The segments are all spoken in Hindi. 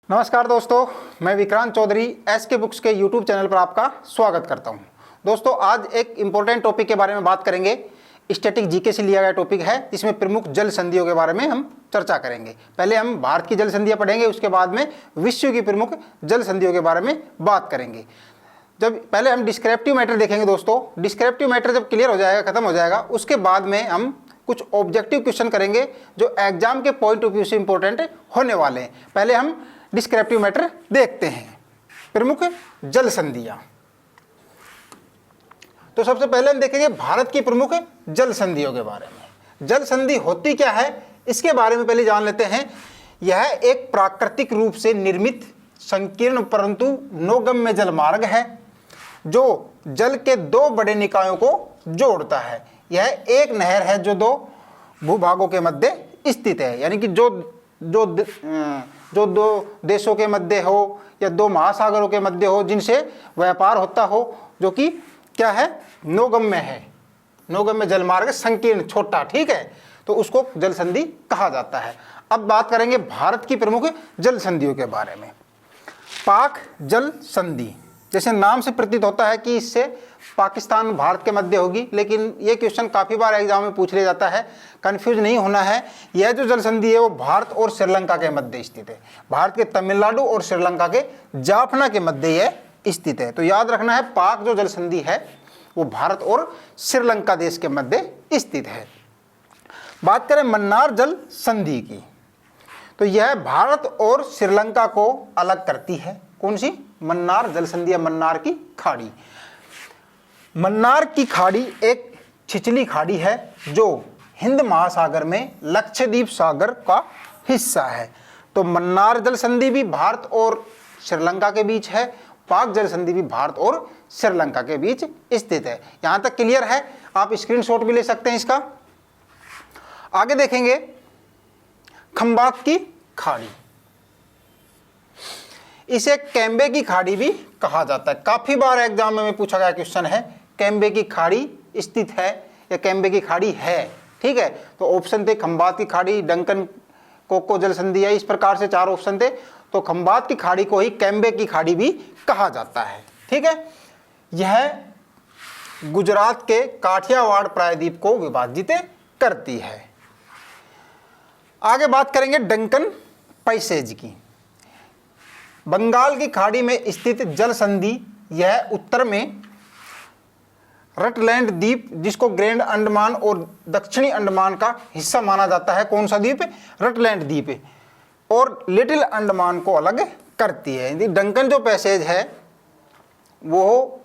नमस्कार दोस्तों, मैं विक्रांत चौधरी एसके बुक्स के यूट्यूब चैनल पर आपका स्वागत करता हूं। दोस्तों, आज एक इम्पोर्टेंट टॉपिक के बारे में बात करेंगे। स्टैटिक जीके से लिया गया टॉपिक है, इसमें प्रमुख जल संधियों के बारे में हम चर्चा करेंगे। पहले हम भारत की जल संधियां पढ़ेंगे, उसके बाद में विश्व की प्रमुख जल संधियों के बारे में बात करेंगे। जब पहले हम डिस्क्रिप्टिव मैटर देखेंगे दोस्तों, डिस्क्रिप्टिव मैटर जब क्लियर हो जाएगा, खत्म हो जाएगा, उसके बाद में हम कुछ ऑब्जेक्टिव क्वेश्चन करेंगे जो एग्जाम के पॉइंट ऑफ व्यू से इंपॉर्टेंट होने वाले हैं। पहले हम डिस्क्रिप्टिव मैटर देखते हैं, प्रमुख जल संधियां। तो सबसे पहले हम देखेंगे भारत की प्रमुख जल संधियों के बारे में। जल संधि होती क्या है, इसके बारे में पहले जान लेते हैं। यह एक प्राकृतिक रूप से निर्मित संकीर्ण परंतु नौगम्य जल मार्ग है जो जल के दो बड़े निकायों को जोड़ता है। यह एक नहर है जो दो भूभागों के मध्य स्थित है, यानी कि जो दो देशों के मध्य हो या दो महासागरों के मध्य हो, जिनसे व्यापार होता हो, जो कि क्या है, नौगम्य है। नौगम्य जलमार्ग संकीर्ण, छोटा, ठीक है, तो उसको जल संधि कहा जाता है। अब बात करेंगे भारत की प्रमुख जल संधियों के बारे में। पाक जल संधि, जैसे नाम से प्रतीत होता है कि इससे पाकिस्तान भारत के मध्य होगी, लेकिन ये क्वेश्चन काफ़ी बार एग्जाम में पूछ लिया जाता है, कंफ्यूज नहीं होना है। यह जो जल संधि है वो भारत और श्रीलंका के मध्य स्थित है। भारत के तमिलनाडु और श्रीलंका के जाफना के मध्य यह स्थित है। तो याद रखना है, पाक जो जल संधि है वो भारत और श्रीलंका देश के मध्य स्थित है। बात करें मन्नार जल संधि की, तो यह भारत और श्रीलंका को अलग करती है। कौन सी? मन्नार जल संधि या मन्नार की खाड़ी। मन्नार की खाड़ी एक छिछली खाड़ी है जो हिंद महासागर में लक्षद्वीप सागर का हिस्सा है। तो मन्नार जल संधि भी भारत और श्रीलंका के बीच है, पाक जल संधि भी भारत और श्रीलंका के बीच स्थित है। यहां तक क्लियर है, आप स्क्रीनशॉट भी ले सकते हैं इसका। आगे देखेंगे खंबात की खाड़ी, इसे कैम्बे की खाड़ी भी कहा जाता है। काफी बार एग्जाम में पूछा गया क्वेश्चन है, कैम्बे की खाड़ी स्थित है या कैम्बे की खाड़ी है, ठीक है। तो ऑप्शन थे खंबात की खाड़ी, डंकन कोको जल संधि है, इस प्रकार से चार ऑप्शन थे। तो खंबात की खाड़ी को ही कैम्बे की खाड़ी भी कहा जाता है, ठीक है। यह गुजरात के काठियावाड़ प्रायद्वीप को विभाजित करती है। आगे बात करेंगे डंकन पैसेज की। बंगाल की खाड़ी में स्थित जल संधि, यह उत्तर में रटलैंड द्वीप, जिसको ग्रैंड अंडमान और दक्षिणी अंडमान का हिस्सा माना जाता है। कौन सा द्वीप? रटलैंड द्वीप, और लिटिल अंडमान को अलग करती है। डंकन जो पैसेज है वो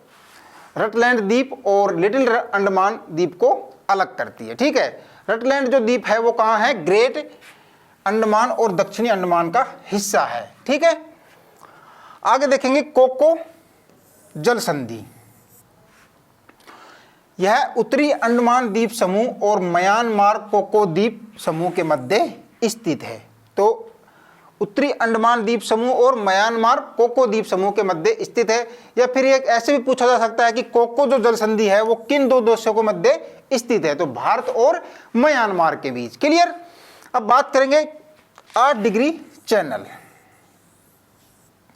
रटलैंड द्वीप और लिटिल अंडमान द्वीप को अलग करती है, ठीक है। रटलैंड जो द्वीप है वो कहाँ है? ग्रेट अंडमान और दक्षिणी अंडमान का हिस्सा है, ठीक है। आगे देखेंगे कोको जल संधि। यह उत्तरी अंडमान द्वीप समूह और म्यांमार कोको द्वीप समूह के मध्य स्थित है। तो उत्तरी अंडमान द्वीप समूह और म्यांमार कोको द्वीप समूह के मध्य स्थित है। या फिर एक ऐसे भी पूछा जा सकता है कि कोको जो जल संधि है वो किन दो देशों के मध्य स्थित है? तो भारत और म्यांमार के बीच। क्लियर। अब बात करेंगे 8 डिग्री चैनल।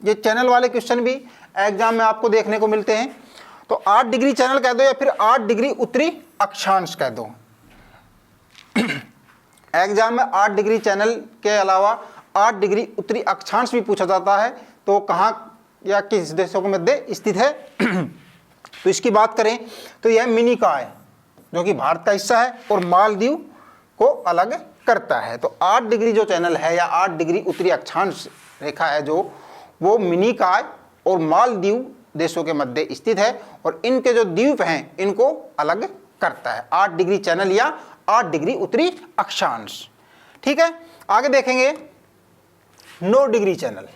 ये चैनल वाले क्वेश्चन भी एग्जाम में आपको देखने को मिलते हैं। तो 8 डिग्री चैनल कह दो या फिर 8 डिग्री उत्तरी अक्षांश कह दो। एग्जाम में 8 डिग्री चैनल के अलावा 8 डिग्री उत्तरी अक्षांश भी पूछा जाता है। तो कहाँ या किस देशों के मध्य स्थित है? तो इसकी बात करें तो यह मिनिकॉय जो कि भारत का हिस्सा है और मालदीव को अलग करता है। तो 8 डिग्री जो चैनल है या 8 डिग्री उत्तरी अक्षांश रेखा है जो, वो मिनिकॉय और मालदीव देशों के मध्य स्थित है और इनके जो द्वीप हैं इनको अलग करता है। 8 डिग्री चैनल या 8 डिग्री उत्तरी अक्षांश, ठीक है। आगे देखेंगे 9 डिग्री चैनल।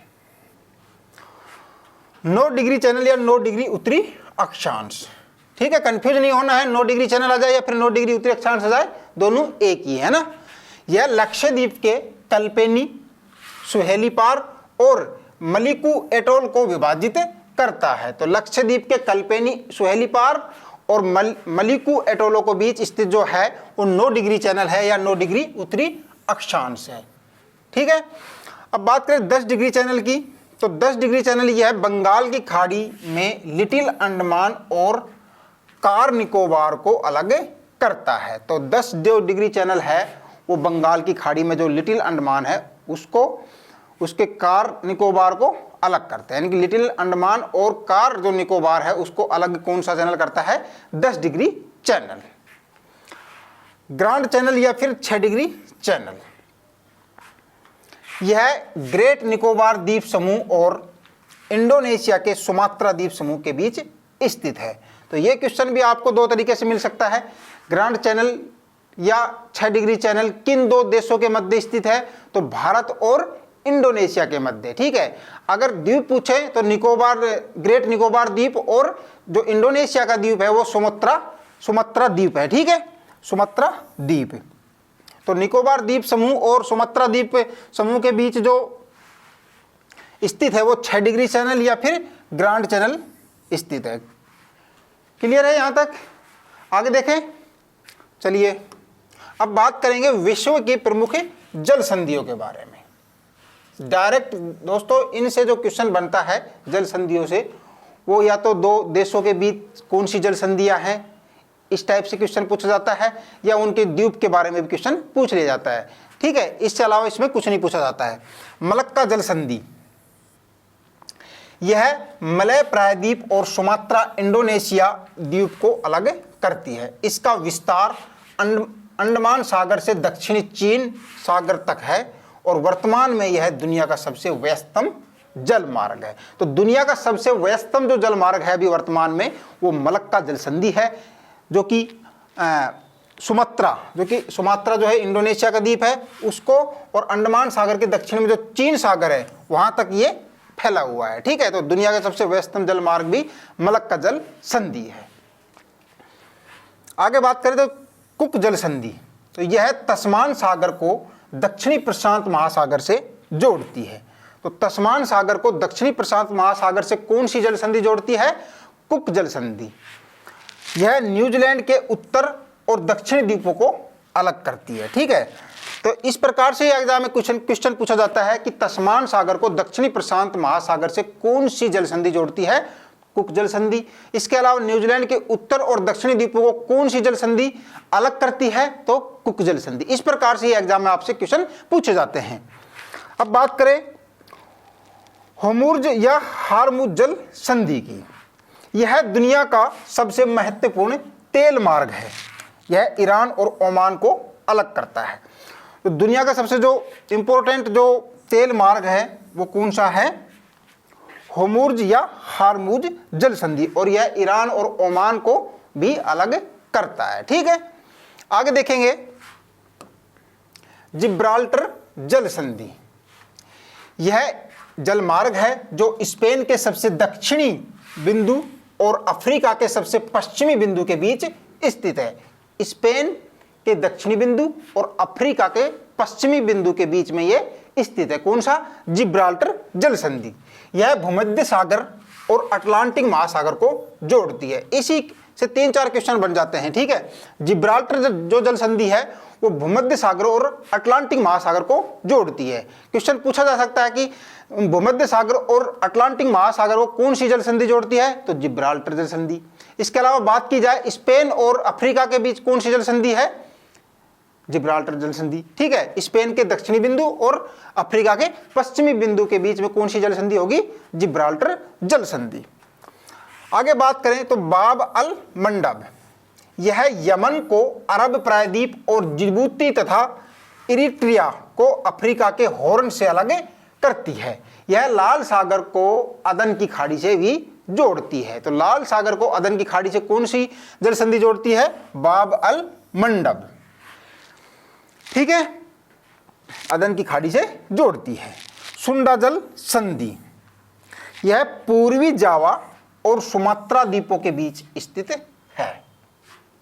9 डिग्री चैनल या 9 डिग्री उत्तरी अक्षांश, ठीक है। कंफ्यूज नहीं होना है, 9 डिग्री चैनल आ जाए या फिर 9 डिग्री उत्तरी अक्षांश आ जाए, दोनों एक ही है ना। यह लक्षद्वीप के कल्पेनी, सुहेली पार और मलिकू एटोल को विभाजित करता है। तो लक्षद्वीप के कल्पेनी, सुहेली पार और मलिकू एटोलों के बीच स्थित जो है वो 9 डिग्री चैनल है या 9 डिग्री उत्तरी अक्षांश है, ठीक है। अब बात करें 10 डिग्री चैनल की, तो 10 डिग्री चैनल यह है बंगाल की खाड़ी में लिटिल अंडमान और कार निकोबार को अलग करता है। तो 10 जो डिग्री चैनल है वो बंगाल की खाड़ी में जो लिटिल अंडमान है उसको उसके कार निकोबार को अलग करते हैं, यानी कि लिटिल अंडमान और कार जो निकोबार है उसको अलग कौन सा चैनल करता है? 10 डिग्री चैनल। ग्रांड चैनल या फिर 6 डिग्री चैनल, यह ग्रेट निकोबार द्वीप समूह और इंडोनेशिया के सुमात्रा द्वीप समूह के बीच स्थित है। तो यह क्वेश्चन भी आपको दो तरीके से मिल सकता है, ग्रांड चैनल या 6 डिग्री चैनल किन दो देशों के मध्य स्थित है? तो भारत और इंडोनेशिया के मध्य। ठीक है, अगर द्वीप पूछे तो निकोबार, ग्रेट निकोबार द्वीप, और जो इंडोनेशिया का द्वीप है वो सुमात्रा द्वीप है। ठीक है, सुमात्रा द्वीप। तो निकोबार द्वीप समूह और सुमात्रा द्वीप समूह के बीच जो स्थित है वो 6 डिग्री चैनल या फिर ग्रांड चैनल स्थित है। क्लियर है यहां तक? आगे देखें, चलिए अब बात करेंगे विश्व की प्रमुख जल संधियों के बारे में। डायरेक्ट दोस्तों इनसे जो क्वेश्चन बनता है जल संधियों से, वो या तो दो देशों के बीच कौन सी जल संधियां हैं इस टाइप से क्वेश्चन पूछा जाता है, या उनके द्वीप के बारे में भी क्वेश्चन पूछ लिया जाता है। ठीक है, इससे अलावा इसमें कुछ नहीं पूछा जाता है। मलक्का जल संधि, यह मलय प्रायद्वीप और सुमात्रा इंडोनेशिया द्वीप को अलग करती है। इसका विस्तार अंडमान सागर से दक्षिणी चीन सागर तक है और वर्तमान में यह दुनिया का सबसे व्यस्तम जल मार्ग है। तो दुनिया का सबसे व्यस्तम जो जल मार्ग है अभी वर्तमान में वो मलक्का जल संधि है, जो कि सुमात्रा जो है इंडोनेशिया का द्वीप है उसको, और अंडमान सागर के दक्षिण में जो चीन सागर है वहां तक ये फैला हुआ है। ठीक है, तो दुनिया का सबसे व्यस्तम जल मार्ग भी मलक्का जल संधि है। आगे बात करें तो कुक जल संधि, तो यह तस्मान सागर को दक्षिणी प्रशांत महासागर से जोड़ती है। तो तस्मान सागर को दक्षिणी प्रशांत महासागर से कौन सी जल संधि जोड़ती है? कुक जल संधि। यह न्यूजीलैंड के उत्तर और दक्षिणी द्वीपों को अलग करती है। ठीक है, तो इस प्रकार से एग्जाम में क्वेश्चन पूछा जाता है कि तस्मान सागर को दक्षिणी प्रशांत महासागर से कौन सी जल संधि जोड़ती है? कुक जल संधि। इसके अलावा न्यूजीलैंड के उत्तर और दक्षिणी द्वीपों को कौन सी जल संधि अलग करती है? तो कुक जल संधि। इस प्रकार से एग्जाम में आपसे क्वेश्चन पूछे जाते हैं। अब बात करें होर्मुज या हॉर्मुज जल संधि की, यह दुनिया का सबसे महत्वपूर्ण तेल मार्ग है। यह ईरान और ओमान को अलग करता है। तो दुनिया का सबसे जो इंपॉर्टेंट जो तेल मार्ग है वो कौन सा है? होर्मुज या हॉर्मुज जल संधि, और यह ईरान और ओमान को भी अलग करता है। ठीक है, आगे देखेंगे जिब्राल्टर जल संधि। यह जल मार्ग है जो स्पेन के सबसे दक्षिणी बिंदु और अफ्रीका के सबसे पश्चिमी बिंदु के बीच स्थित है। स्पेन के दक्षिणी बिंदु और अफ्रीका के पश्चिमी बिंदु के बीच में यह स्थित है। कौन सा? जिब्राल्टर जल संधि। यह भूमध्य सागर और अटलांटिक महासागर को जोड़ती है। इसी से 3-4 क्वेश्चन बन जाते हैं। ठीक है, जिब्राल्टर जो जल संधि है वो भूमध्य सागर और अटलांटिक महासागर को जोड़ती है। क्वेश्चन पूछा जा सकता है कि भूमध्य सागर और अटलांटिक महासागर को कौन सी जल संधि जोड़ती है? तो जिब्राल्टर जल संधि। इसके अलावा बात की जाए स्पेन और अफ्रीका के बीच कौन सी जल संधि है? जिब्राल्टर जल संधि। ठीक है, स्पेन के दक्षिणी बिंदु और अफ्रीका के पश्चिमी बिंदु के बीच में कौन सी जल संधि होगी? जिब्राल्टर जल संधि। आगे बात करें तो बाब अल मंडब, यह यमन को अरब प्रायद्वीप और जिबूती तथा इरिट्रिया को अफ्रीका के हॉर्न से अलग करती है। यह लाल सागर को अदन की खाड़ी से भी जोड़ती है। तो लाल सागर को अदन की खाड़ी से कौन सी जल संधि जोड़ती है? बाब अल मंडब। ठीक है, अदन की खाड़ी से जोड़ती है। सुंडा जल संधि, यह पूर्वी जावा और सुमात्रा द्वीपों के बीच स्थित है।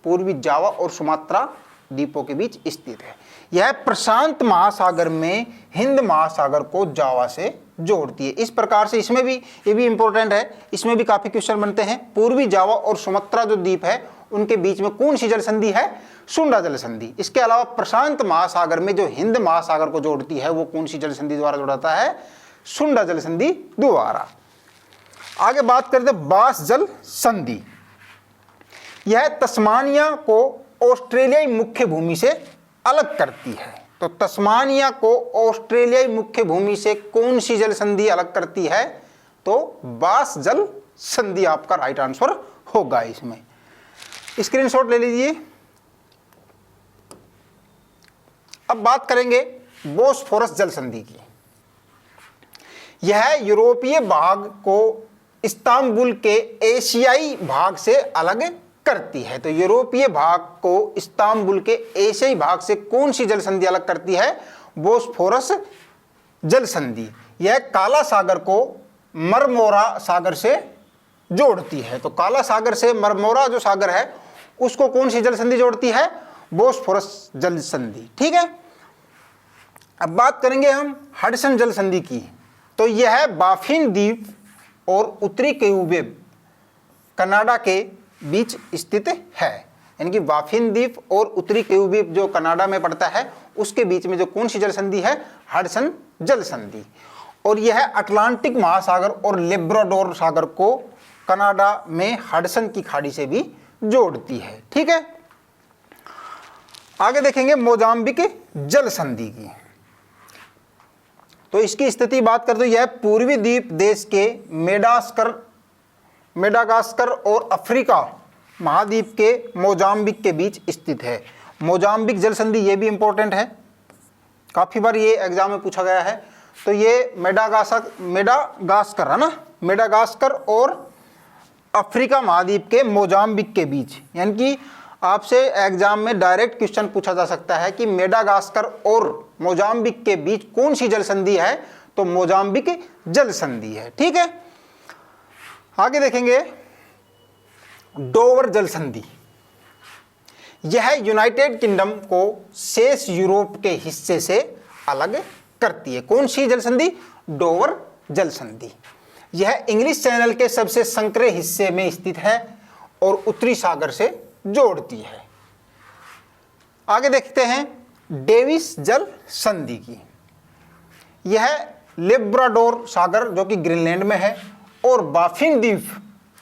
पूर्वी जावा और सुमात्रा द्वीपों के बीच स्थित है। यह प्रशांत महासागर में हिंद महासागर को जावा से जोड़ती है। इस प्रकार से इसमें भी, ये भी इंपॉर्टेंट है, इसमें भी काफी क्वेश्चन बनते हैं। पूर्वी जावा और सुमात्रा जो द्वीप है उनके बीच में कौन सी जल संधि है? सुंडा जल संधि। इसके अलावा प्रशांत महासागर में जो हिंद महासागर को जोड़ती है वो कौन सी जल संधि द्वारा जोड़ाता है? सुंडा जल संधि द्वारा। आगे बात करते हैं बास जल संधि। यह तस्मानिया को ऑस्ट्रेलियाई मुख्य भूमि से अलग करती है। तो तस्मानिया को ऑस्ट्रेलियाई मुख्य भूमि से कौन सी जल संधि अलग करती है? तो बास जल संधि आपका राइट आंसर होगा। इसमें स्क्रीनशॉट ले लीजिए। अब बात करेंगे बोस्फोरस जल संधि की। यह यूरोपीय भाग को इस्तांबुल के एशियाई भाग से अलग करती है। तो यूरोपीय भाग को इस्तांबुल के एशियाई भाग से कौन सी जल संधि अलग करती है? बोस्फोरस जल संधि। यह काला सागर को मरमोरा सागर से जोड़ती है। तो काला सागर से मरमोरा जो सागर है उसको कौन सी जल संधि जोड़ती है? बोस्फोरस जल संधि। ठीक है। अब बात करेंगे हम हडसन जल संधि की। तो यह बाफिन द्वीप और उत्तरी क्यूबेक कनाडा के बीच स्थित है। यानी कि बाफिन द्वीप और उत्तरी क्यूबेक जो कनाडा में पड़ता है उसके बीच में जो कौन सी जल संधि है? हडसन जल संधि। और यह अटलांटिक महासागर और लेब्राडोर सागर को कनाडा में हडसन की खाड़ी से भी जोड़ती है। ठीक है। आगे देखेंगे मोजाम्बिक जल संधि की। तो इसकी स्थिति बात करते यह पूर्वी द्वीप देश के मेडागास्कर और अफ्रीका महाद्वीप के मोजाम्बिक के बीच स्थित है। मोजाम्बिक जल संधि ये भी इंपॉर्टेंट है, काफी बार ये एग्जाम में पूछा गया है। तो ये मेडागास्कर है ना, मेडागास्कर और अफ्रीका महाद्वीप के मोजाम्बिक के बीच, यानी कि आपसे एग्जाम में डायरेक्ट क्वेश्चन पूछा जा सकता है कि मेडागास्कर और मोजाम्बिक के बीच कौन सी जल संधि है? तो मोजाम्बिक जल संधि है। ठीक है। आगे देखेंगे डोवर जल संधि। यह यूनाइटेड किंगडम को शेष यूरोप के हिस्से से अलग करती है। कौन सी जल संधि? डोवर जल संधि। यह इंग्लिश चैनल के सबसे संकरे हिस्से में स्थित है और उत्तरी सागर से जोड़ती है। आगे देखते हैं डेविस जल संधि की। यह लेब्राडोर सागर जो कि ग्रीनलैंड में है और बाफिन द्वीप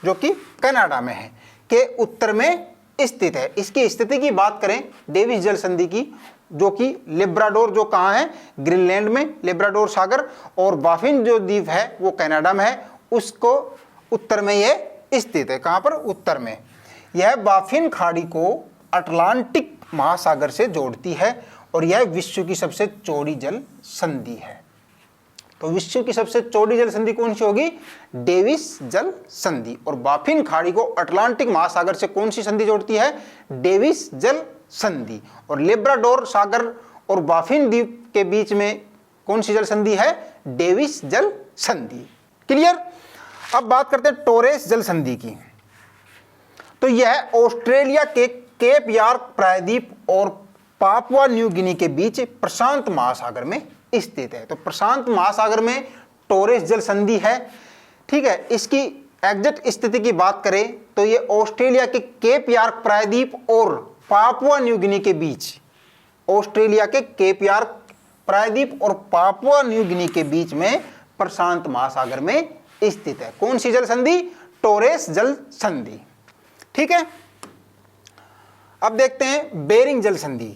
जो कि कनाडा में है के उत्तर में स्थित है। इसकी स्थिति की बात करें डेविस जल संधि की, जो कि लेब्राडोर जो कहाँ है? ग्रीनलैंड में लेब्राडोर सागर, और बाफिन जो द्वीप है वो कनाडा में है, उसको उत्तर में ये स्थित है। कहाँ पर? उत्तर में। यह बाफिन खाड़ी को अटलांटिक महासागर से जोड़ती है और यह विश्व की सबसे चौड़ी जल संधि है। तो विश्व की सबसे चौड़ी जल संधि कौन सी होगी? डेविस जल संधि। और बाफिन खाड़ी को अटलांटिक महासागर से कौन सी संधि जोड़ती है? डेविस जल संधि। और लेब्राडोर सागर और बाफिन द्वीप के बीच में कौन सी जल संधि है? डेविस जल संधि। क्लियर। अब बात करते हैं टोरेस जल संधि की। तो यह ऑस्ट्रेलिया के केप यार्क प्रायद्वीप और पापुआ न्यू गिनी के बीच प्रशांत महासागर में स्थित है। तो प्रशांत महासागर में टोरेस जल संधि है। ठीक है। इसकी एग्जैक्ट स्थिति की बात करें तो ये ऑस्ट्रेलिया के केप यार्क प्रायद्वीप और पापुआ न्यू गिनी के बीच, ऑस्ट्रेलिया के केप यार्क प्रायद्वीप और पापुआ न्यू गिनी के बीच में प्रशांत महासागर में स्थित है। कौन सी जल संधि? टोरेस जल संधि। ठीक है। अब देखते हैं बेरिंग जल संधि।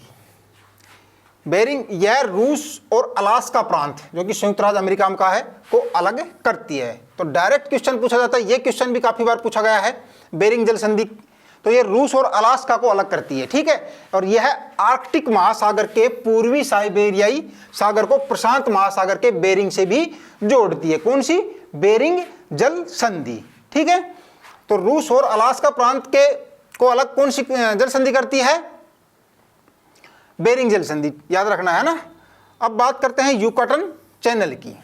बेरिंग यह रूस और अलास्का प्रांत जो कि संयुक्त राज्य अमेरिका का है को अलग करती है। तो डायरेक्ट क्वेश्चन पूछा जाता है, ये क्वेश्चन भी काफी बार पूछा गया है। बेरिंग जल संधि तो ये रूस और अलास्का को अलग करती है। ठीक है। और यह आर्कटिक महासागर के पूर्वी साइबेरियाई सागर को प्रशांत महासागर के बेरिंग से भी जोड़ती है। कौन सी? बेरिंग जल संधि। ठीक है। तो रूस और अलास्का प्रांत के को अलग कौन सी जल संधि करती है? बेरिंग जल संधि, याद रखना है ना। अब बात करते हैं युकाटन चैनल की।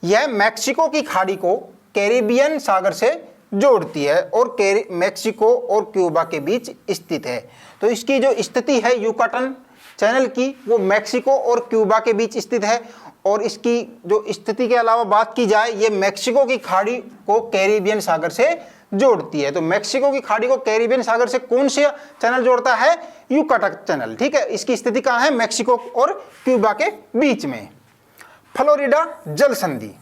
यह मैक्सिको की खाड़ी को कैरिबियन सागर से जोड़ती है और मैक्सिको और क्यूबा के बीच स्थित है। तो इसकी जो स्थिति है युकाटन चैनल की वो मैक्सिको और क्यूबा के बीच स्थित है। और इसकी जो स्थिति के अलावा बात की जाए, ये मैक्सिको की खाड़ी को कैरिबियन सागर से जोड़ती है। तो मैक्सिको की खाड़ी को कैरिबियन सागर से कौन से चैनल जोड़ता है? Yucatan channel. ठीक है, इसकी स्थिति कहाँ है? मैक्सिको और क्यूबा के बीच में। फ्लोरिडा जल संधि,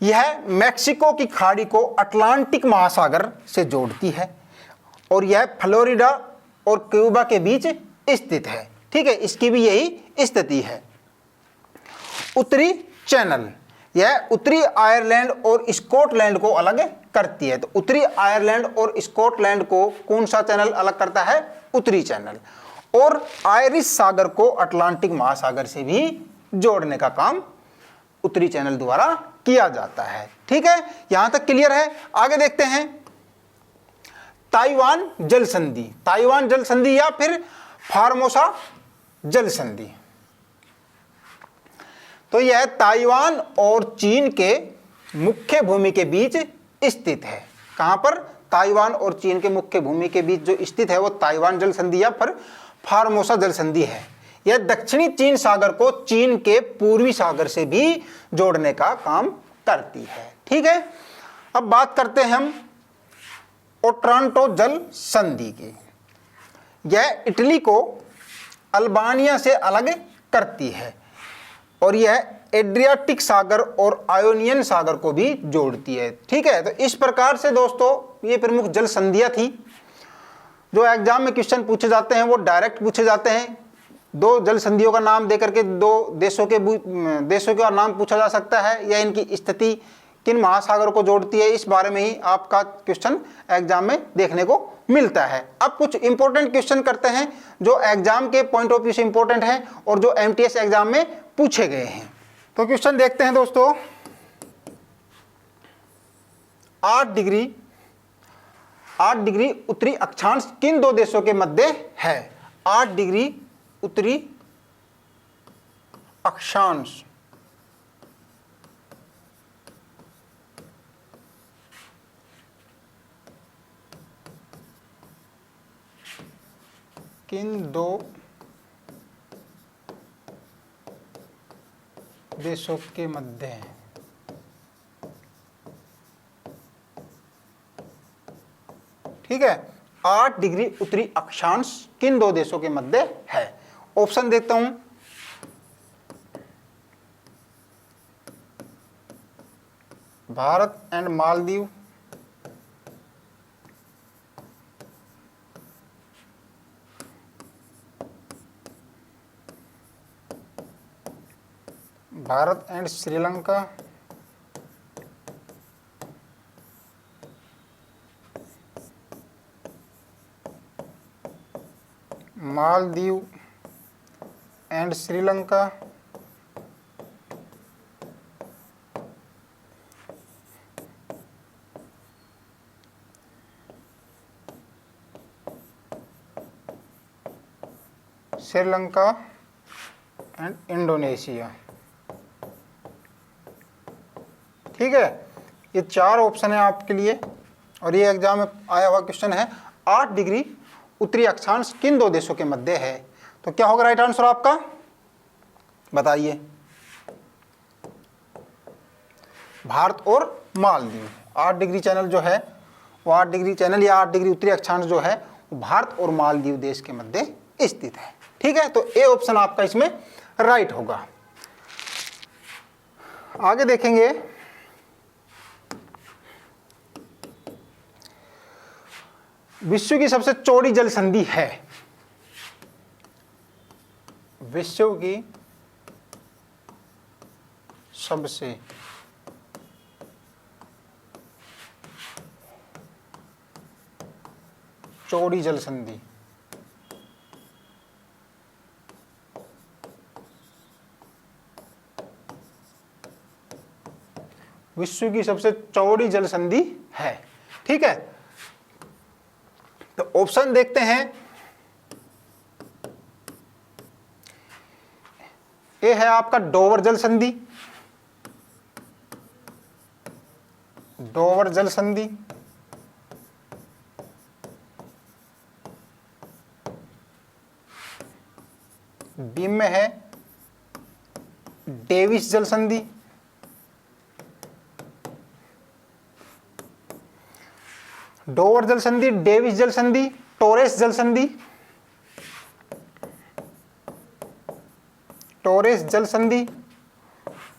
यह मैक्सिको की खाड़ी को अटलांटिक महासागर से जोड़ती है और यह फ्लोरिडा और क्यूबा के बीच स्थित है। ठीक है, इसकी भी यही स्थिति है। उत्तरी चैनल, यह उत्तरी आयरलैंड और स्कॉटलैंड को अलग करती है। तो उत्तरी आयरलैंड और स्कॉटलैंड को कौन सा चैनल अलग करता है? उत्तरी चैनल। और आयरिश सागर को अटलांटिक महासागर से भी जोड़ने का काम उत्तरी चैनल द्वारा किया जाता है। ठीक है, यहां तक क्लियर है। आगे देखते हैं ताइवान जल संधि। ताइवान जल संधि या फिर फार्मोसा जल संधि, तो यह ताइवान और चीन के मुख्य भूमि के बीच स्थित है। कहां पर? ताइवान और चीन के मुख्य भूमि के बीच जो स्थित है वो ताइवान जल संधि या फिर फार्मोसा जल संधि है। यह दक्षिणी चीन सागर को चीन के पूर्वी सागर से भी जोड़ने का काम करती है। ठीक है, अब बात करते हैं हम ओट्रांटो जल संधि की। यह इटली को अल्बानिया से अलग करती है और यह एड्रियाटिक सागर और आयोनियन सागर को भी जोड़ती है। ठीक है, तो इस प्रकार से दोस्तों ये प्रमुख जल संधियां थी। जो एग्जाम में क्वेश्चन पूछे जाते हैं वो डायरेक्ट पूछे जाते हैं। दो जल संधियों का नाम देकर के दो देशों का नाम पूछा जा सकता है या इनकी स्थिति किन महासागरों को जोड़ती है, इस बारे में ही आपका क्वेश्चन एग्जाम में देखने को मिलता है। अब कुछ इंपॉर्टेंट क्वेश्चन करते हैं जो एग्जाम के पॉइंट ऑफ व्यू से इंपॉर्टेंट है और जो एमटीएस एग्जाम में पूछे गए हैं। तो क्वेश्चन देखते हैं दोस्तों। 8 डिग्री उत्तरी अक्षांश किन दो देशों के मध्य है? 8 डिग्री उत्तरी अक्षांश किन दो देशों के मध्य है? ठीक है, 8 डिग्री उत्तरी अक्षांश किन दो देशों के मध्य है? ऑप्शन देता हूं। Bharat and Maldives, Bharat and Sri Lanka, Maldives and Sri Lanka, Sri Lanka and Indonesia. ठीक है, ये 4 ऑप्शन है आपके लिए और ये एग्जाम में आया हुआ क्वेश्चन है। 8 डिग्री उत्तरी अक्षांश किन दो देशों के मध्य है? तो क्या होगा राइट आंसर आपका? बताइए। भारत और मालदीव। 8 डिग्री चैनल जो है वो 8 डिग्री चैनल या 8 डिग्री उत्तरी अक्षांश जो है वो भारत और मालदीव देश के मध्य स्थित है। ठीक है, तो ए ऑप्शन आपका इसमें राइट होगा। आगे देखेंगे विश्व की सबसे चौड़ी जल संधि है। विश्व की सबसे चौड़ी जल संधि, विश्व की सबसे चौड़ी जल संधि है। ठीक है, तो ऑप्शन देखते हैं। ए है आपका डोवर जल संधि, डोवर जल संधि। बी में है डेविस जल संधि। डोवर जल संधि, डेविस जल संधि, टोरेस जल संधि, टोरेस जल संधि,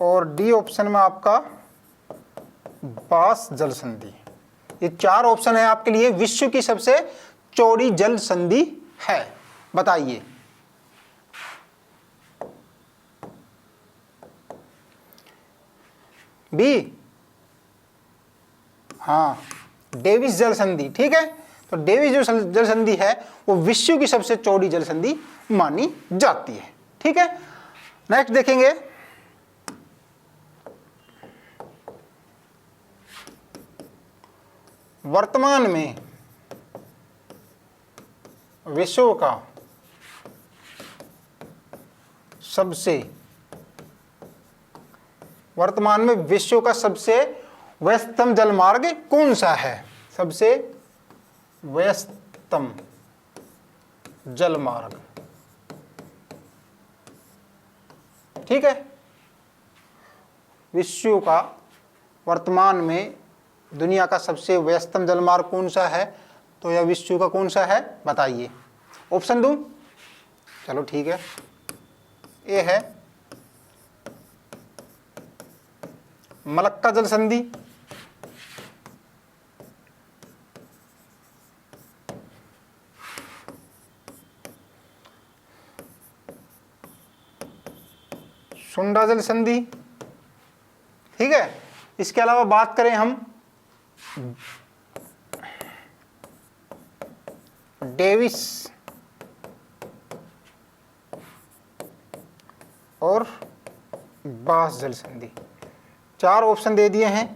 और डी ऑप्शन में आपका बास जल संधि। ये 4 ऑप्शन है आपके लिए। विश्व की सबसे चौड़ी जल संधि है, बताइए। बी, हाँ, डेविस जल संधि। ठीक है, तो डेविस जो जल संधि है वो विश्व की सबसे चौड़ी जल संधि मानी जाती है। ठीक है, नेक्स्ट देखेंगे, वर्तमान में विश्व का सबसे व्यस्तम जलमार्ग कौन सा है? सबसे व्यस्तम जलमार्ग। ठीक है, विश्व का वर्तमान में दुनिया का सबसे व्यस्तम जलमार्ग कौन सा है? तो यह विश्व का कौन सा है, बताइए। ऑप्शन दूं? चलो ठीक है, ए है मलक्का जल संधि, सुंडा जल संधि। ठीक है, इसके अलावा बात करें हम डेविस और बास जल संधि। 4 ऑप्शन दे दिए हैं।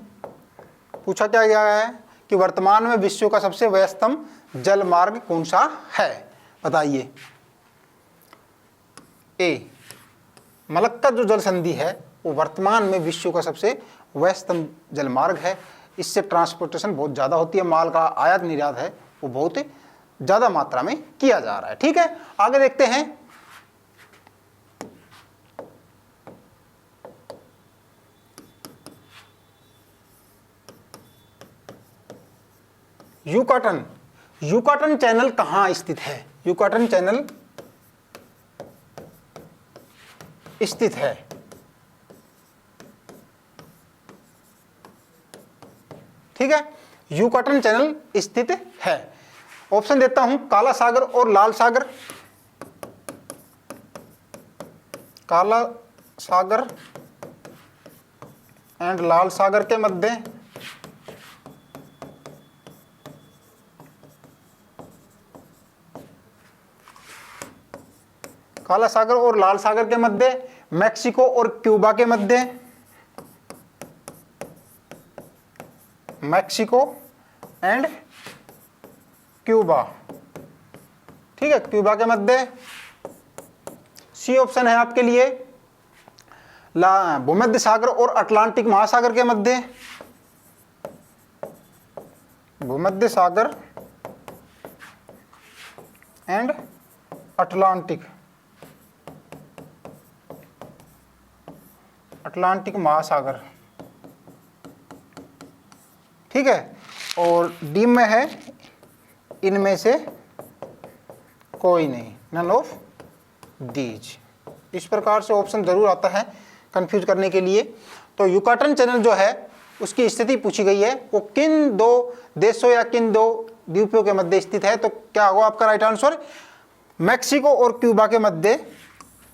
पूछा क्या गया है कि वर्तमान में विश्व का सबसे व्यस्तम जल मार्ग कौन सा है, बताइए। ए, मलक्का जो जल संधि है वो वर्तमान में विश्व का सबसे व्यस्तम जल मार्ग है। इससे ट्रांसपोर्टेशन बहुत ज़्यादा होती है, माल का आयात निर्यात है वो बहुत ज़्यादा मात्रा में किया जा रहा है। ठीक है, आगे देखते हैं। युकाटन चैनल कहाँ स्थित है? युकाटन चैनल स्थित है, ठीक है, युकाटन चैनल स्थित है। ऑप्शन देता हूं, काला सागर और लाल सागर। काला सागर एंड लाल सागर के मध्य काला सागर और लाल सागर के मध्य, मैक्सिको और क्यूबा के मध्य, मैक्सिको एंड क्यूबा। ठीक है, क्यूबा के मध्य। सी ऑप्शन है आपके लिए भूमध्य सागर और अटलांटिक महासागर के मध्य, भूमध्य सागर एंड अटलांटिक महासागर। ठीक है, और डी में है इनमें से कोई नहीं, नन ऑफ दीज। इस प्रकार से ऑप्शन जरूर आता है कंफ्यूज करने के लिए। तो युकाटन चैनल जो है उसकी स्थिति पूछी गई है, वो किन 2 देशों या किन 2 द्वीपों के मध्य स्थित है? तो क्या होगा आपका राइट आंसर? मैक्सिको और क्यूबा के मध्य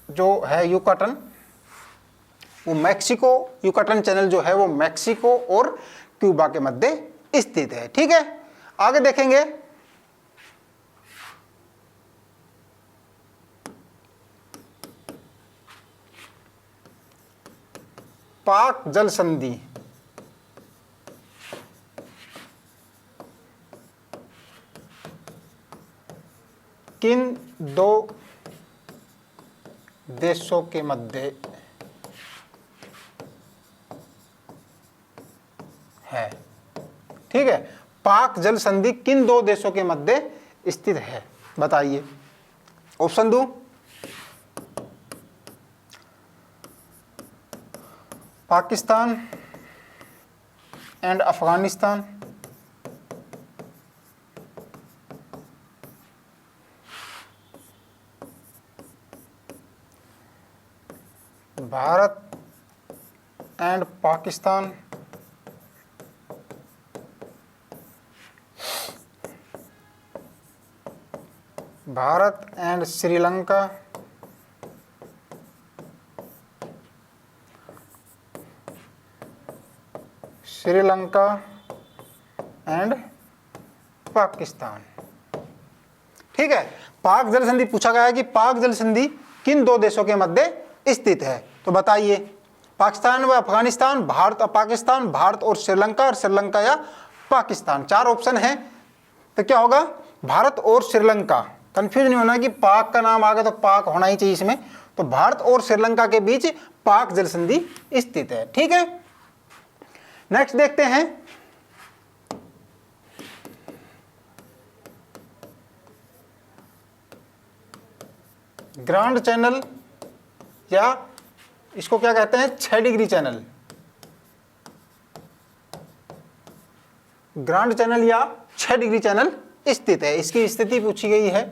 जो है युकाटन, वो मैक्सिको, युकाटन चैनल जो है वो मैक्सिको और क्यूबा के मध्य स्थित है। ठीक है, आगे देखेंगे। पाक जल संधि किन 2 देशों के मध्य है? ठीक है, पाक जल संधि किन 2 देशों के मध्य स्थित है, बताइए। ऑप्शन दूं? Pakistan and Afghanistan, Bharat and Pakistan, Bharat and Sri Lanka, Sri Lanka and Pakistan. ठीक है, पाक जल संधि पूछा गया है कि पाक जल संधि किन दो देशों के मध्य स्थित है, तो बताइए। पाकिस्तान व अफगानिस्तान, भारत और पाकिस्तान, भारत और श्रीलंका, और श्रीलंका या पाकिस्तान। चार ऑप्शन है, तो क्या होगा, भारत और श्रीलंका। कंफ्यूज नहीं होना कि पाक का नाम आ गया तो पाक होना ही चाहिए इसमें, तो भारत और श्रीलंका के बीच पाक जल संधि स्थित है। ठीक है, नेक्स्ट देखते हैं, ग्रांड चैनल या इसको क्या कहते हैं, 6 डिग्री चैनल। ग्रांड चैनल या 6 डिग्री चैनल स्थित है, इसकी स्थिति पूछी गई है।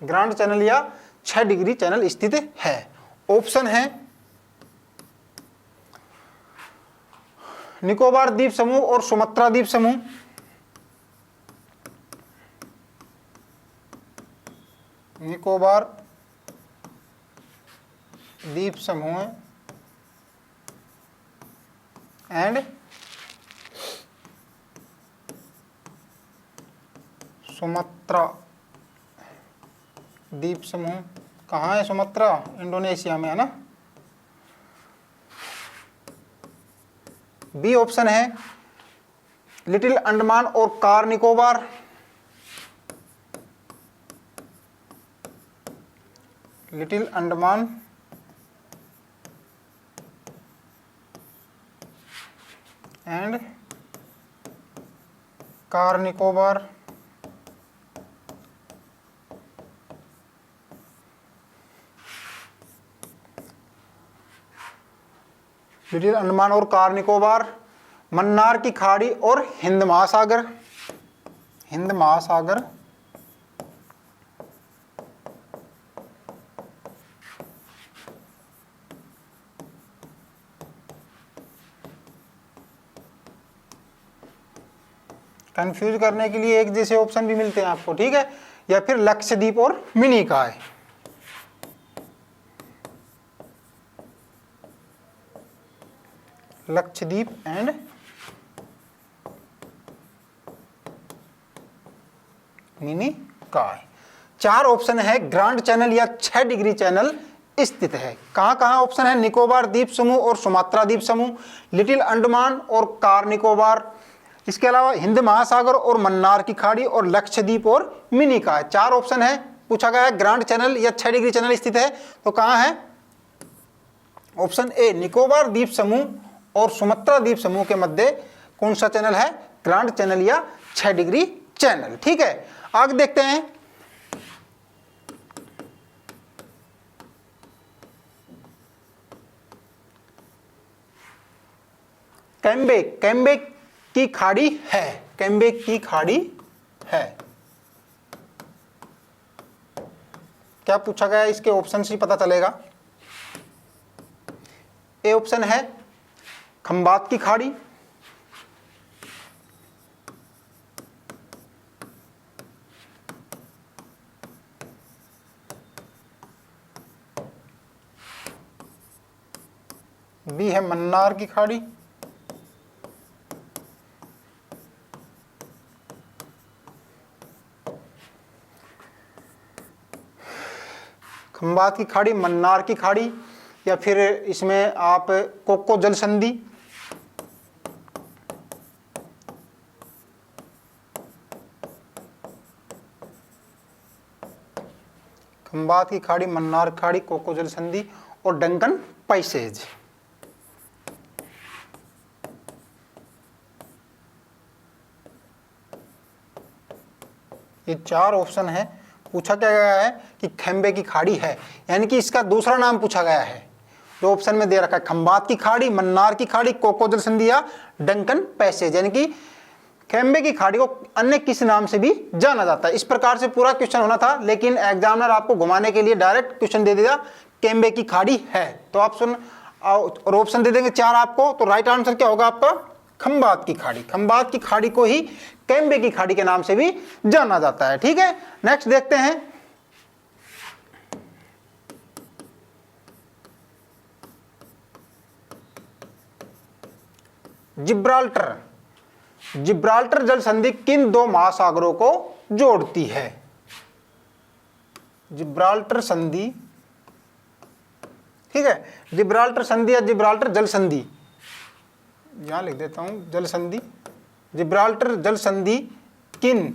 ग्रांड चैनल या 6 डिग्री चैनल स्थित है। ऑप्शन है निकोबार द्वीप समूह और सुमात्रा द्वीप समूह, निकोबार द्वीप समूह एंड सुमात्रा द्वीप समूह। कहाँ है सुमात्रा, इंडोनेशिया में है ना। बी ऑप्शन है लिटिल अंडमान और car Nicobar, little Andaman and car Nicobar. Little Andaman और कार निकोबार, मन्नार की खाड़ी और हिंद महासागर, हिंद महासागर, कंफ्यूज करने के लिए एक जैसे ऑप्शन भी मिलते हैं आपको। ठीक है, या फिर लक्षद्वीप और मिनिकॉय। लक्षद्वीप एंड मिनिकॉय। 4 ऑप्शन है, ग्रांड चैनल या 6 डिग्री चैनल स्थित है। कहां कहां ऑप्शन है, निकोबार द्वीप समूह और सुमात्रा द्वीप समूह, लिटिल अंडमान और कार निकोबार, इसके अलावा हिंद महासागर और मन्नार की खाड़ी, और लक्षद्वीप और मिनिकॉय। 4 ऑप्शन है, पूछा गया है ग्रांड चैनल या 6 डिग्री चैनल स्थित है, तो कहां है, ऑप्शन ए निकोबार द्वीप समूह और सुमात्रा द्वीप समूह के मध्य कौन सा चैनल है, ग्रांड चैनल या 6 डिग्री चैनल। ठीक है, आगे देखते हैं, कैम्बेक, कैम्बेक की खाड़ी है, कैम्बेक की खाड़ी है। क्या पूछा गया है, इसके ऑप्शन से पता चलेगा। ए ऑप्शन है खंबात की खाड़ी, बी है मन्नार की खाड़ी, खंबात की खाड़ी, मन्नार की खाड़ी, या फिर इसमें आप कोको जल संधि, खंबात की खाड़ी, मन्नार खाड़ी, कोको जल संधि और डंकन पैसेज। ये 4 ऑप्शन है। पूछा क्या गया है कि खैम्बे की खाड़ी है, यानी कि इसका दूसरा नाम पूछा गया है जो ऑप्शन में दे रखा है, खंबात की खाड़ी, मन्नार की खाड़ी, कोको जल संधि या डंकन पैसेज। यानी कि केम्बे की खाड़ी को अन्य किस नाम से भी जाना जाता है। इस प्रकार से पूरा क्वेश्चन होना था, लेकिन एग्जामिनर आपको घुमाने के लिए डायरेक्ट क्वेश्चन दे दिया केम्बे की खाड़ी है। तो आप सुन और ऑप्शन दे देंगे 4 आपको, तो राइट आंसर क्या होगा आपका खंबात की खाड़ी। खंबात की खाड़ी को ही केम्बे की खाड़ी के नाम से भी जाना जाता है। ठीक है, नेक्स्ट देखते हैं। जिब्राल्टर। जिब्राल्टर जल संधि किन 2 महासागरों को जोड़ती है। जिब्राल्टर संधि, ठीक है, जिब्राल्टर संधि या जिब्राल्टर जल संधि, यहां लिख देता हूं जल संधि। जिब्राल्टर जल संधि किन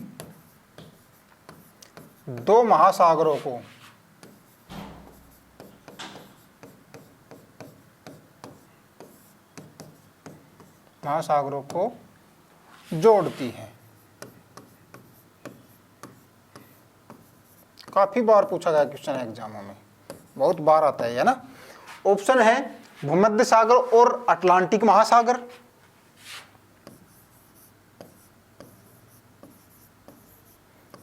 2 महासागरों को जोड़ती है। काफी बार पूछा गया क्वेश्चन एग्जामों में, बहुत बार आता है ना। ऑप्शन है भूमध्य सागर और अटलांटिक महासागर,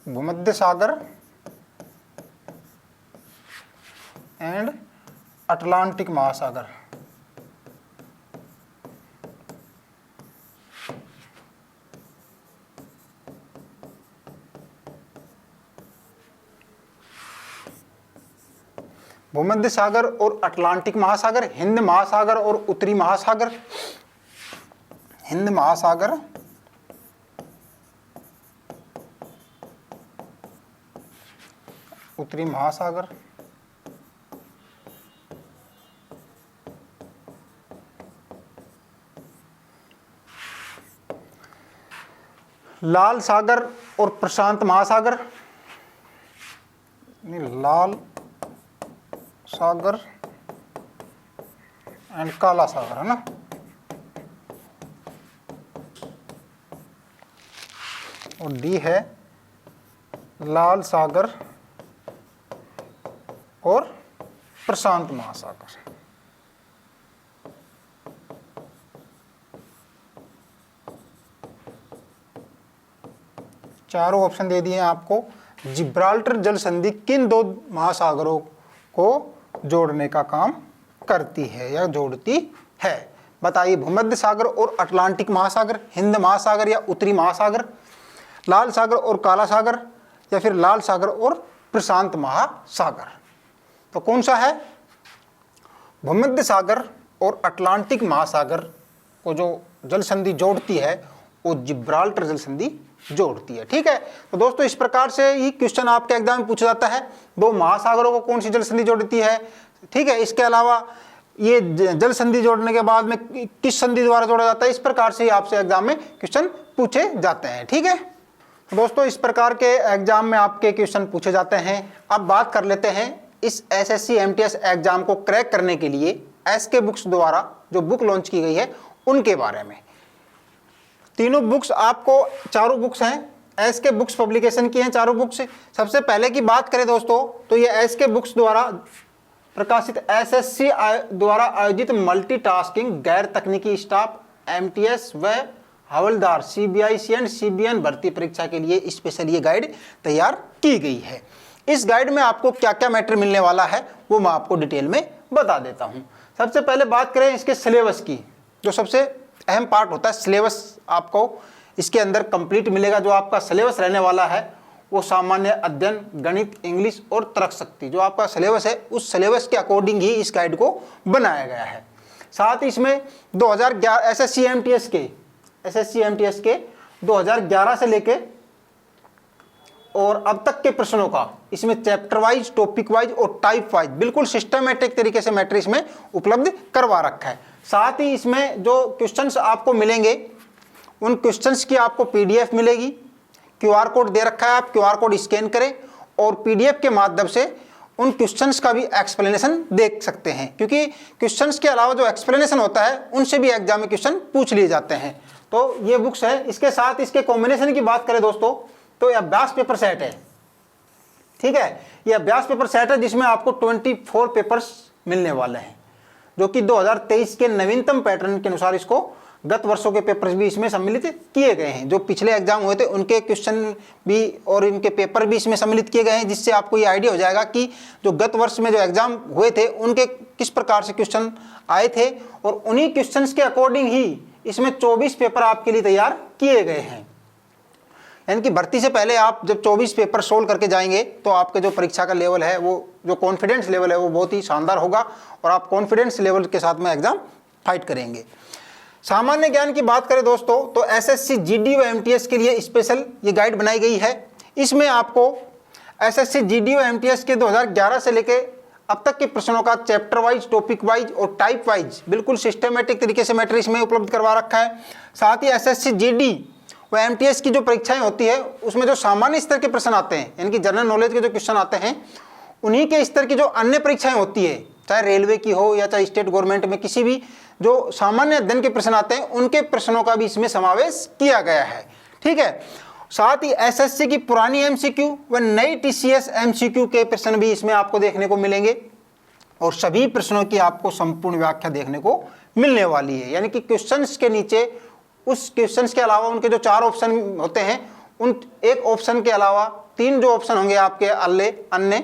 भूमध्य सागर एंड अटलांटिक महासागर। भूमध्य सागर और अटलांटिक महासागर, हिंद महासागर और उत्तरी महासागर, हिंद महासागर उत्तरी महासागर, लाल सागर और प्रशांत महासागर, लाल सागर एंड काला सागर, है ना। और डी है लाल सागर और प्रशांत महासागर। चारों ऑप्शन दे दिए हैं आपको। जिब्राल्टर जल संधि किन 2 महासागरों को जोड़ने का काम करती है या जोड़ती है, बताइए। भूमध्य सागर और अटलांटिक महासागर, हिंद महासागर या उत्तरी महासागर, लाल सागर और काला सागर, या फिर लाल सागर और प्रशांत महासागर। तो कौन सा है? भूमध्य सागर और अटलांटिक महासागर को जो जल संधि जोड़ती है वो जिब्राल्टर जल संधि जोड़ती है। ठीक है, तो दोस्तों इस प्रकार से ही क्वेश्चन आपके एग्जाम में पूछा जाता है, 2 महासागरों को कौन सी जल संधि जोड़ती है। ठीक है, इसके अलावा ये जल संधि जोड़ने के बाद में किस संधि द्वारा जोड़ा जाता है, इस प्रकार से ही आपसे एग्जाम में क्वेश्चन पूछे जाते हैं। ठीक है, तो दोस्तों इस प्रकार के एग्जाम में आपके क्वेश्चन पूछे जाते हैं। अब बात कर लेते हैं इस SSC MTS एग्जाम को क्रैक करने के लिए SK बुक्स द्वारा जो बुक लॉन्च की गई है उनके बारे में। तीनों बुक्स आपको, चारों बुक्स हैं SK बुक्स पब्लिकेशन की हैं, चारों बुक्स। सबसे पहले की बात करें दोस्तों तो ये SK बुक्स द्वारा प्रकाशित SSC द्वारा आयोजित मल्टीटास्किंग गैर तकनीकी स्टाफ MTS व हवलदार CBIC एंड CBN भर्ती परीक्षा के लिए स्पेशल ये गाइड तैयार की गई है। इस गाइड में आपको क्या क्या मैटर मिलने वाला है वो मैं आपको डिटेल में बता देता हूं। सबसे पहले बात करें इसके सिलेबस की, जो सबसे अहम पार्ट होता है सिलेबस, आपको इसके अंदर कंप्लीट मिलेगा। जो आपका सिलेबस रहने वाला है वो सामान्य अध्ययन, गणित, इंग्लिश और तर्क शक्ति, जो आपका सिलेबस है उस सिलेबस के अकॉर्डिंग ही इस गाइड को बनाया गया है। साथ ही इसमें 2011 SSC MTS के 2011 से लेके और अब तक के प्रश्नों का इसमें चैप्टर वाइज, टॉपिक वाइज और टाइप वाइज बिल्कुल सिस्टमेटिक तरीके से मैटर इसमें उपलब्ध करवा रखा है। साथ ही इसमें जो क्वेश्चंस आपको मिलेंगे उन क्वेश्चंस की आपको PDF मिलेगी, QR कोड दे रखा है, आप QR कोड स्कैन करें और PDF के माध्यम से उन क्वेश्चंस का भी एक्सप्लेनेशन देख सकते हैं, क्योंकि क्वेश्चंस के अलावा जो एक्सप्लेनेशन होता है उनसे भी एग्जाम में क्वेश्चन पूछ लिए जाते हैं। तो ये बुक्स है। इसके साथ इसके कॉम्बिनेशन की बात करें दोस्तों तो ये अभ्यास पेपर सेट है। ठीक है, ये अभ्यास पेपर सेट है जिसमें आपको 24 पेपर्स मिलने वाले हैं, जो कि 2023 के नवीनतम पैटर्न के अनुसार इसको गत वर्षों के पेपर्स भी इसमें सम्मिलित किए गए हैं। जो पिछले एग्जाम हुए थे उनके क्वेश्चन भी और इनके पेपर भी इसमें सम्मिलित किए गए हैं, जिससे आपको ये आइडिया हो जाएगा कि जो गत वर्ष में जो एग्जाम हुए थे उनके किस प्रकार से क्वेश्चन आए थे, और उन्हीं क्वेश्चंस के अकॉर्डिंग ही इसमें 24 पेपर आपके लिए तैयार किए गए हैं। यानी कि भर्ती से पहले आप जब 24 पेपर सोल्व करके जाएंगे तो आपके जो परीक्षा का लेवल है, वो जो कॉन्फिडेंस लेवल है वो बहुत ही शानदार होगा और आप कॉन्फिडेंस लेवल के साथ में एग्जाम फाइट करेंगे। सामान्य ज्ञान की बात करें दोस्तों तो एसएससी जीडी व एमटीएस के लिए स्पेशल ये गाइड बनाई गई है। इसमें आपको एसएससी जीडी व एमटीएस के 2011 से लेके अब तक के प्रश्नों का चैप्टर वाइज, टॉपिक वाइज और टाइप वाइज बिल्कुल सिस्टमेटिक तरीके से मैटर इसमें उपलब्ध करवा रखा है। साथ ही एसएससी जीडी व एमटीएस की जो परीक्षाएं होती है उसमें जो सामान्य स्तर के प्रश्न आते हैं, यानी कि जनरल नॉलेज के जो क्वेश्चन आते हैं, उन्हीं के स्तर की जो अन्य परीक्षाएं होती है, चाहे रेलवे की हो या चाहे स्टेट गवर्नमेंट में किसी भी जो सामान्य अध्ययन के प्रश्न आते हैं, उनके प्रश्नों का भी इसमें समावेश किया गया है। ठीक है। साथ ही एसएससी की पुरानी एमसीक्यू व नई टीसीएस एमसीक्यू के प्रश्न भी इसमें आपको देखने को मिलेंगे और सभी प्रश्नों की आपको संपूर्ण व्याख्या देखने को मिलने वाली है। यानी कि क्वेश्चंस के नीचे उस क्वेश्चंस के अलावा उनके जो 4 ऑप्शन होते हैं, उन एक ऑप्शन के अलावा 3 जो ऑप्शन होंगे आपके अन्य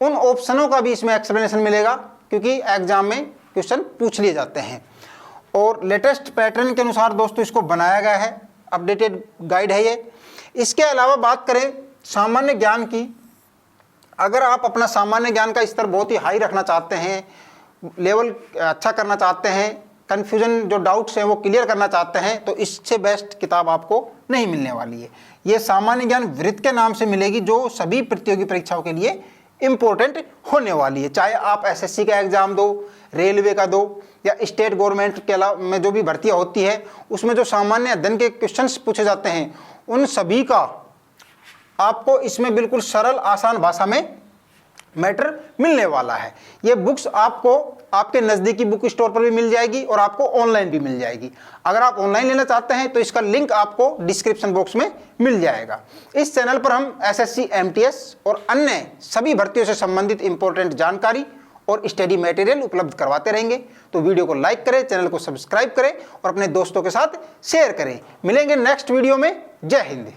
उन ऑप्शनों का भी इसमें एक्सप्लेनेशन मिलेगा, क्योंकि एग्जाम में क्वेश्चन पूछ लिए जाते हैं। और लेटेस्ट पैटर्न के अनुसार दोस्तों इसको बनाया गया है, अपडेटेड गाइड है ये। इसके अलावा बात करें सामान्य ज्ञान की, अगर आप अपना सामान्य ज्ञान का स्तर बहुत ही हाई रखना चाहते हैं, लेवल अच्छा करना चाहते हैं, कन्फ्यूजन जो डाउट्स हैं वो क्लियर करना चाहते हैं, तो इससे बेस्ट किताब आपको नहीं मिलने वाली है। ये सामान्य ज्ञान वृत्त के नाम से मिलेगी, जो सभी प्रतियोगी परीक्षाओं के लिए इंपॉर्टेंट होने वाली है। चाहे आप एसएससी का एग्जाम दो, रेलवे का दो, या स्टेट गवर्नमेंट के अलावा में जो भी भर्तियाँ होती है उसमें जो सामान्य अध्ययन के क्वेश्चंस पूछे जाते हैं, उन सभी का आपको इसमें बिल्कुल सरल आसान भाषा में मैटर मिलने वाला है। ये बुक्स आपको आपके नज़दीकी बुक स्टोर पर भी मिल जाएगी और आपको ऑनलाइन भी मिल जाएगी। अगर आप ऑनलाइन लेना चाहते हैं तो इसका लिंक आपको डिस्क्रिप्शन बॉक्स में मिल जाएगा। इस चैनल पर हम एसएससी, एमटीएस और अन्य सभी भर्तियों से संबंधित इंपॉर्टेंट जानकारी और स्टडी मटेरियल उपलब्ध करवाते रहेंगे। तो वीडियो को लाइक करें, चैनल को सब्सक्राइब करें और अपने दोस्तों के साथ शेयर करें। मिलेंगे नेक्स्ट वीडियो में। जय हिंद।